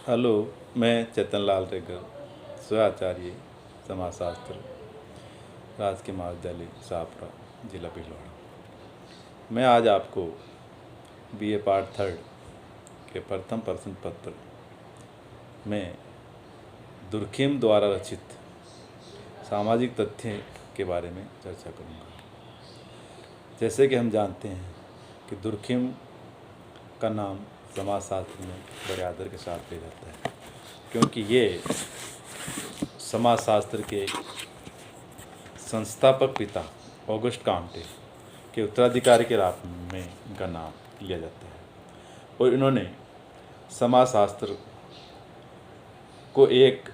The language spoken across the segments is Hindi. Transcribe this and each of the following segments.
हेलो, मैं चेतन लाल रेगर, स्वाचार्य समाजशास्त्र, राजकीय महाविद्यालय शाहपुरा, जिला भीलवाड़ा। मैं आज आपको बीए पार्ट 3 के प्रथम प्रश्न पत्र में दुर्खिम द्वारा रचित सामाजिक तथ्य के बारे में चर्चा करूंगा। जैसे कि हम जानते हैं कि दुर्खिम का नाम समाजशास्त्र में बड़े आदर के साथ लिया जाता है, क्योंकि ये समाजशास्त्र के संस्थापक पिता ऑगस्ट कांटे के उत्तराधिकारी के रूप में इनका नाम लिया जाता है और इन्होंने समाजशास्त्र को एक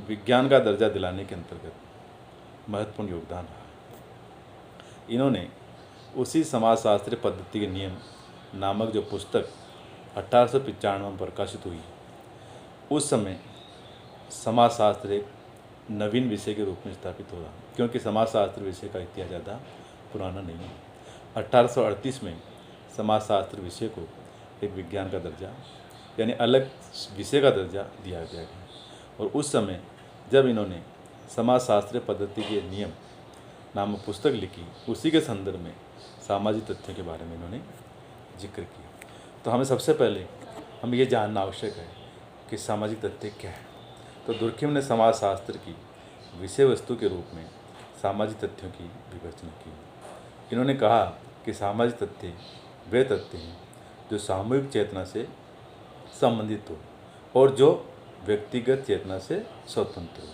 विज्ञान का दर्जा दिलाने के अंतर्गत महत्वपूर्ण योगदान रहा। इन्होंने उसी समाजशास्त्रीय पद्धति के नियम नामक जो पुस्तक 1895 में प्रकाशित हुई, उस समय समाजशास्त्र एक नवीन विषय के रूप में स्थापित हो रहा, क्योंकि समाजशास्त्र विषय का इतिहास ज़्यादा पुराना नहीं है। 1838 में समाजशास्त्र विषय को एक विज्ञान का दर्जा यानी अलग विषय का दर्जा दिया गया और उस समय जब इन्होंने समाजशास्त्रीय पद्धति के नियम नामक पुस्तक लिखी, उसी के संदर्भ में सामाजिक तथ्यों के बारे में इन्होंने जिक्र किया। तो हमें सबसे पहले ये जानना आवश्यक है कि सामाजिक तथ्य क्या है। तो दुर्खिम ने समाजशास्त्र की विषय वस्तु के रूप में सामाजिक तथ्यों की विवेचना की। इन्होंने कहा कि सामाजिक तथ्य वे तथ्य हैं जो सामूहिक चेतना से संबंधित हो और जो व्यक्तिगत चेतना से स्वतंत्र हो,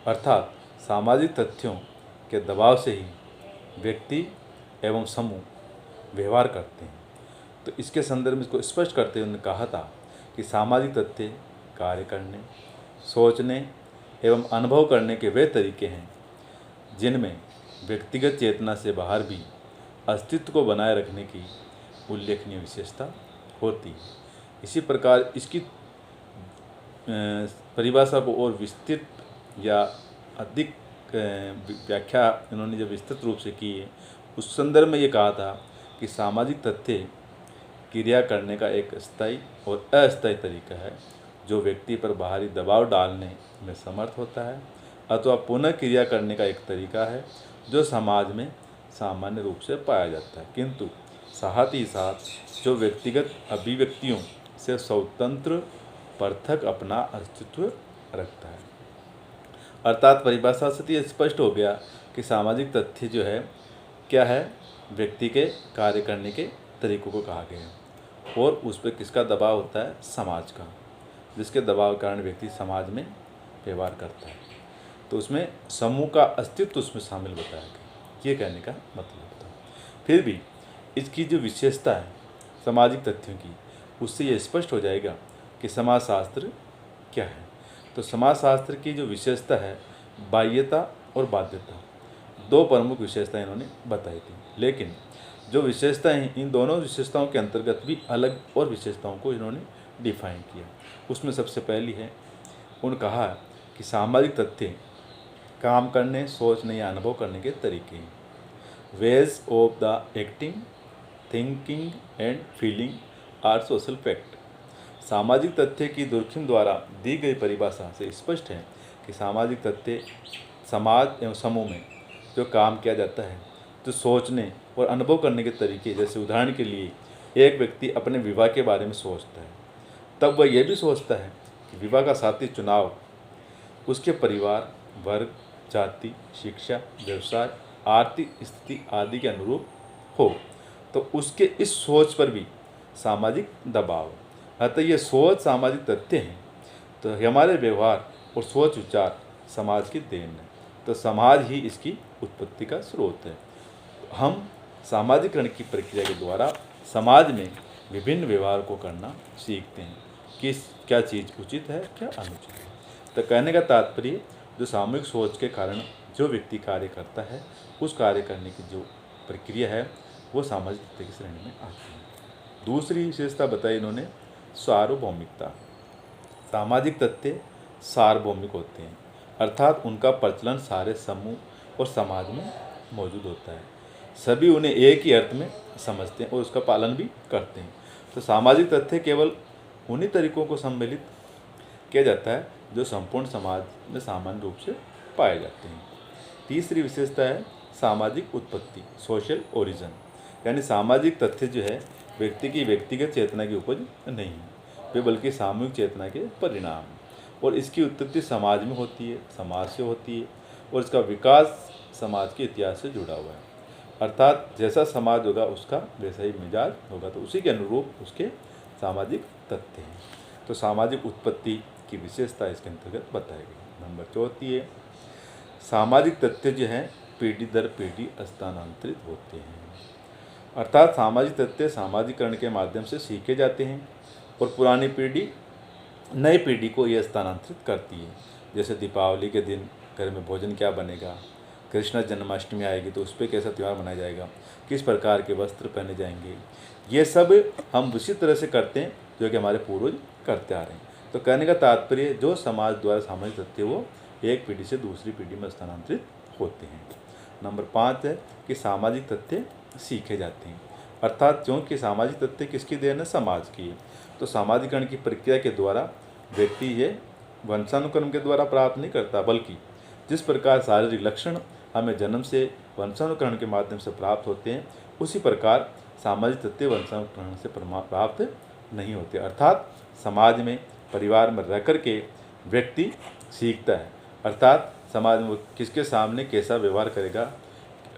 अर्थात सामाजिक तथ्यों के दबाव से ही व्यक्ति एवं समूह व्यवहार करते हैं। तो इसके संदर्भ में इसको स्पष्ट करते हुए उन्होंने कहा था कि सामाजिक तथ्य कार्य करने, सोचने एवं अनुभव करने के वे तरीके हैं जिनमें व्यक्तिगत चेतना से बाहर भी अस्तित्व को बनाए रखने की उल्लेखनीय विशेषता होती है। इसी प्रकार इसकी परिभाषा को और विस्तृत या अधिक व्याख्या इन्होंने जब विस्तृत रूप से की है, उस संदर्भ में ये कहा था कि सामाजिक तथ्य क्रिया करने का एक स्थायी और अस्थायी तरीका है जो व्यक्ति पर बाहरी दबाव डालने में समर्थ होता है, अथवा पुनः क्रिया करने का एक तरीका है जो समाज में सामान्य रूप से पाया जाता है, किंतु साथ ही साथ जो व्यक्तिगत अभिव्यक्तियों से स्वतंत्र पृथक अपना अस्तित्व रखता है। अर्थात परिभाषा से ये स्पष्ट हो गया कि सामाजिक तथ्य जो है क्या है, व्यक्ति के कार्य करने के तरीकों को कहा गया है और उस पर किसका दबाव होता है, समाज का, जिसके दबाव के कारण व्यक्ति समाज में व्यवहार करता है। तो उसमें समूह का अस्तित्व उसमें शामिल बताया गया, ये कहने का मतलब था। फिर भी इसकी जो विशेषता है सामाजिक तथ्यों की, उससे ये स्पष्ट हो जाएगा कि समाजशास्त्र क्या है। तो समाजशास्त्र की जो विशेषता है, बाह्यता और बाध्यता, दो प्रमुख विशेषताएं इन्होंने बताई थी, लेकिन जो विशेषताएं हैं इन दोनों विशेषताओं के अंतर्गत भी अलग और विशेषताओं को इन्होंने डिफाइन किया। उसमें सबसे पहली है, उन्होंने कहा कि सामाजिक तथ्य काम करने, सोचने या अनुभव करने के तरीके हैं। Ways of the acting, thinking and feeling are social fact. सामाजिक तथ्य की दुर्खिम द्वारा दी गई परिभाषा से स्पष्ट है कि सामाजिक तथ्य समाज एवं समूह में जो काम किया जाता है, जो सोचने और अनुभव करने के तरीके, जैसे उदाहरण के लिए एक व्यक्ति अपने विवाह के बारे में सोचता है, तब वह यह भी सोचता है कि विवाह का साथी चुनाव उसके परिवार, वर्ग, जाति, शिक्षा, व्यवसाय, आर्थिक स्थिति आदि के अनुरूप हो। तो उसके इस सोच पर भी सामाजिक दबाव है। अतः ये सोच सामाजिक तथ्य हैं। तो हमारे व्यवहार और सोच विचार समाज की देन है, तो समाज ही इसकी उत्पत्ति का स्रोत है। हम सामाजिकरण की प्रक्रिया के द्वारा समाज में विभिन्न व्यवहार को करना सीखते हैं, क्या चीज़ उचित है, क्या अनुचित है। तो कहने का तात्पर्य, जो सामूहिक सोच के कारण जो व्यक्ति कार्य करता है, उस कार्य करने की जो प्रक्रिया है वो सामाजिक तथ्य की श्रेणी में आती है। दूसरी विशेषता बताई इन्होंने, सार्वभौमिकता। सामाजिक तथ्य सार्वभौमिक होते हैं, अर्थात उनका प्रचलन सारे समूह और समाज में मौजूद होता है। सभी उन्हें एक ही अर्थ में समझते हैं और उसका पालन भी करते हैं। तो सामाजिक तथ्य केवल उन्हीं तरीकों को सम्मिलित किया जाता है जो संपूर्ण समाज में सामान्य रूप से पाए जाते हैं। तीसरी विशेषता है सामाजिक उत्पत्ति, सोशल ओरिजिन, यानी सामाजिक तथ्य जो है व्यक्ति की व्यक्तिगत चेतना की उपज नहीं है, वे बल्कि सामूहिक चेतना के परिणाम हैं। और इसकी उत्पत्ति समाज में होती है, समाज से होती है, और इसका विकास समाज के इतिहास से जुड़ा हुआ है। अर्थात जैसा समाज होगा उसका वैसा ही मिजाज होगा, तो उसी के अनुरूप उसके सामाजिक तथ्य हैं। तो सामाजिक उत्पत्ति की विशेषता इसके अंतर्गत बताई गई। नंबर चौथी है सामाजिक तथ्य जो हैं पीढ़ी दर पीढ़ी स्थानांतरित होते हैं। अर्थात सामाजिक तथ्य सामाजिकरण के माध्यम से सीखे जाते हैं और पुरानी पीढ़ी नई पीढ़ी को यह स्थानांतरित करती है। जैसे दीपावली के दिन घर में भोजन क्या बनेगा, कृष्ण जन्माष्टमी आएगी तो उस पर कैसा त्यौहार मनाया जाएगा, किस प्रकार के वस्त्र पहने जाएंगे, ये सब हम उसी तरह से करते हैं जो कि हमारे पूर्वज करते आ रहे हैं। तो कहने का तात्पर्य जो समाज द्वारा सामाजिक तथ्य वो एक पीढ़ी से दूसरी पीढ़ी में स्थानांतरित होते हैं। नंबर 5 है कि सामाजिक तथ्य सीखे जाते हैं। अर्थात क्योंकि सामाजिक तथ्य किसकी देन है, समाज की है, तो सामाजिकरण की प्रक्रिया के द्वारा व्यक्ति ये वंशानुक्रम के द्वारा प्राप्त नहीं करता, बल्कि जिस प्रकार शारीरिक लक्षण हमें जन्म से वंशानुकरण के माध्यम से प्राप्त होते हैं, उसी प्रकार सामाजिक तथ्य वंशानुकरण से प्राप्त नहीं होते। अर्थात समाज में परिवार में रह कर के व्यक्ति सीखता है, अर्थात समाज में किसके सामने कैसा व्यवहार करेगा,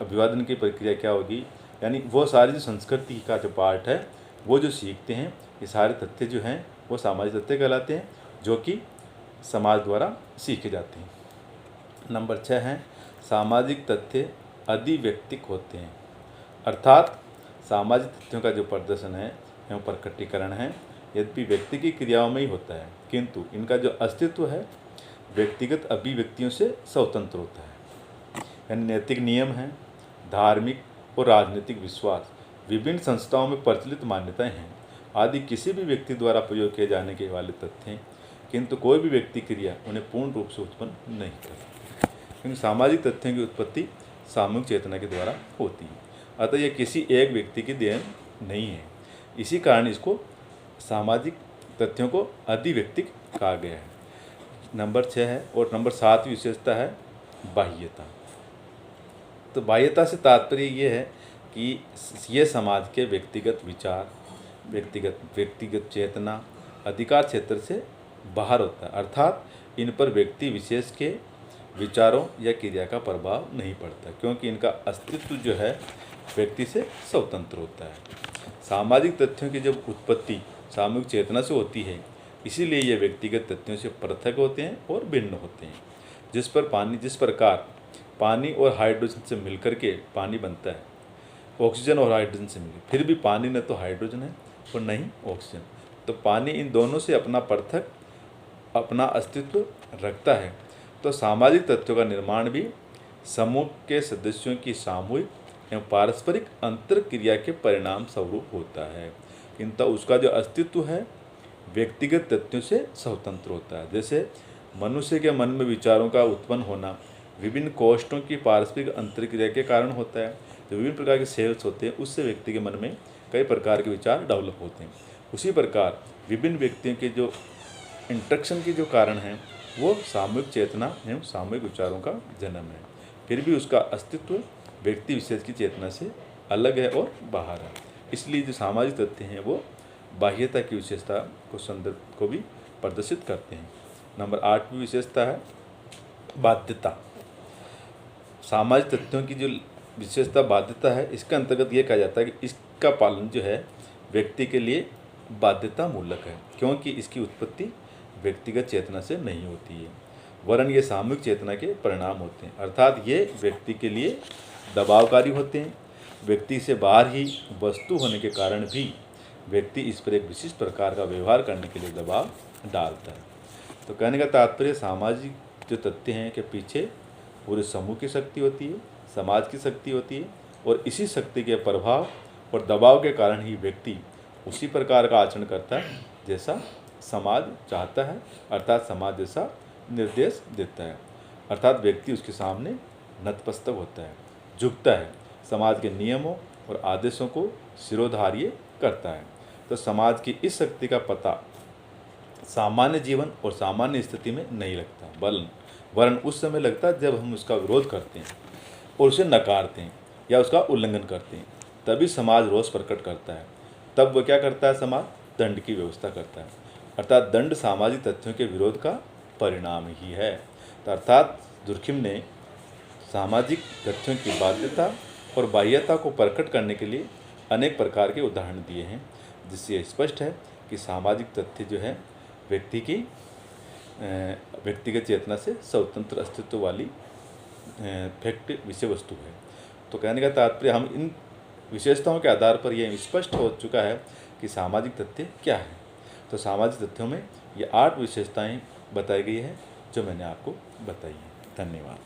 अभिवादन की प्रक्रिया क्या होगी, यानी वो सारी जो संस्कृति का जो पार्ट है वो जो सीखते हैं, ये सारे तथ्य जो हैं वो सामाजिक तथ्य कहलाते हैं जो कि समाज द्वारा सीखे जाते हैं। नंबर 6 है सामाजिक तथ्य अधिव्यक्तिक होते हैं। अर्थात सामाजिक तथ्यों का जो प्रदर्शन है एवं प्रकटीकरण है यद्यपि व्यक्ति की क्रियाओं में ही होता है, किंतु इनका जो अस्तित्व है व्यक्तिगत अभिव्यक्तियों से स्वतंत्र होता है। यानी नैतिक नियम हैं, धार्मिक और राजनीतिक विश्वास, विभिन्न संस्थाओं में प्रचलित मान्यताएं हैं आदि किसी भी व्यक्ति द्वारा प्रयोग किए जाने के वाले तथ्य हैं, किंतु कोई भी व्यक्ति क्रिया उन्हें पूर्ण रूप से उत्पन्न नहीं करती, क्योंकि सामाजिक तथ्यों की उत्पत्ति सामूहिक चेतना के द्वारा होती है। अतः यह किसी एक व्यक्ति की देन नहीं है, इसी कारण इसको सामाजिक तथ्यों को अधिव्यक्तिक कहा गया है। नंबर 6 है। और नंबर 7 विशेषता है बाह्यता। तो बाह्यता से तात्पर्य ये है कि ये समाज के व्यक्तिगत विचार, व्यक्तिगत चेतना, अधिकार क्षेत्र से बाहर होता है, अर्थात इन पर व्यक्ति विशेष के विचारों या क्रिया का प्रभाव नहीं पड़ता, क्योंकि इनका अस्तित्व जो है व्यक्ति से स्वतंत्र होता है। सामाजिक तथ्यों की जब उत्पत्ति सामूहिक चेतना से होती है, इसीलिए ये व्यक्तिगत तथ्यों से पृथक होते हैं और भिन्न होते हैं। जिस प्रकार पानी और हाइड्रोजन से मिलकर के पानी बनता है, ऑक्सीजन और हाइड्रोजन से मिलकर, फिर भी पानी न तो हाइड्रोजन है और न ही ऑक्सीजन, तो पानी इन दोनों से अपना अस्तित्व रखता है। तो सामाजिक तथ्यों का निर्माण भी समूह के सदस्यों की सामूहिक एवं पारस्परिक अंतर क्रिया के परिणाम स्वरूप होता है, किंतु उसका जो अस्तित्व है व्यक्तिगत तथ्यों से स्वतंत्र होता है। जैसे मनुष्य के मन में विचारों का उत्पन्न होना विभिन्न कोष्ठों की पारस्परिक अंतर क्रिया के कारण होता है। जो विभिन्न प्रकार के सेल्स होते हैं उससे व्यक्ति के मन में कई प्रकार के विचार डेवलप होते हैं। उसी प्रकार विभिन्न व्यक्तियों के जो इंट्रैक्शन के जो कारण हैं वो सामूहिक चेतना एवं सामूहिक विचारों का जन्म है, फिर भी उसका अस्तित्व व्यक्ति विशेष की चेतना से अलग है और बाहर है। इसलिए जो सामाजिक तथ्य हैं वो बाह्यता की विशेषता को भी प्रदर्शित करते हैं। नंबर 8वीं विशेषता है बाध्यता। सामाजिक तथ्यों की जो विशेषता बाध्यता है, इसके अंतर्गत ये कहा जाता है कि इसका पालन जो है व्यक्ति के लिए बाध्यता मूलक है, क्योंकि इसकी उत्पत्ति व्यक्तिगत चेतना से नहीं होती है, वरन ये सामूहिक चेतना के परिणाम होते हैं। अर्थात ये व्यक्ति के लिए दबावकारी होते हैं। व्यक्ति से बाहर ही वस्तु होने के कारण भी व्यक्ति इस पर एक विशिष्ट प्रकार का व्यवहार करने के लिए दबाव डालता है। तो कहने का तात्पर्य सामाजिक जो तथ्य हैं के पीछे पूरे समूह की शक्ति होती है, समाज की शक्ति होती है, और इसी शक्ति के प्रभाव और दबाव के कारण ही व्यक्ति उसी प्रकार का आचरण करता है जैसा समाज चाहता है, अर्थात समाज जैसा निर्देश देता है। अर्थात व्यक्ति उसके सामने नतमस्तक होता है, झुकता है, समाज के नियमों और आदेशों को शिरोधार्य करता है। तो समाज की इस शक्ति का पता सामान्य जीवन और सामान्य स्थिति में नहीं लगता, वरन उस समय लगता है जब हम उसका विरोध करते हैं और उसे नकारते हैं या उसका उल्लंघन करते हैं, तभी समाज रोष प्रकट करता है। तब वह क्या करता है? समाज दंड की व्यवस्था करता है, अर्थात दंड सामाजिक तथ्यों के विरोध का परिणाम ही है। तो अर्थात दुर्खिम ने सामाजिक तथ्यों की बाध्यता और बाह्यता को प्रकट करने के लिए अनेक प्रकार के उदाहरण दिए हैं, जिससे यह स्पष्ट है कि सामाजिक तथ्य जो है व्यक्तिगत चेतना से स्वतंत्र अस्तित्व वाली फैक्ट विषय वस्तु है। तो कहने का तात्पर्य हम इन विशेषताओं के आधार पर यह स्पष्ट हो चुका है कि सामाजिक तथ्य क्या है। तो सामाजिक तथ्यों में ये 8 विशेषताएं बताई गई है जो मैंने आपको बताई हैं। धन्यवाद।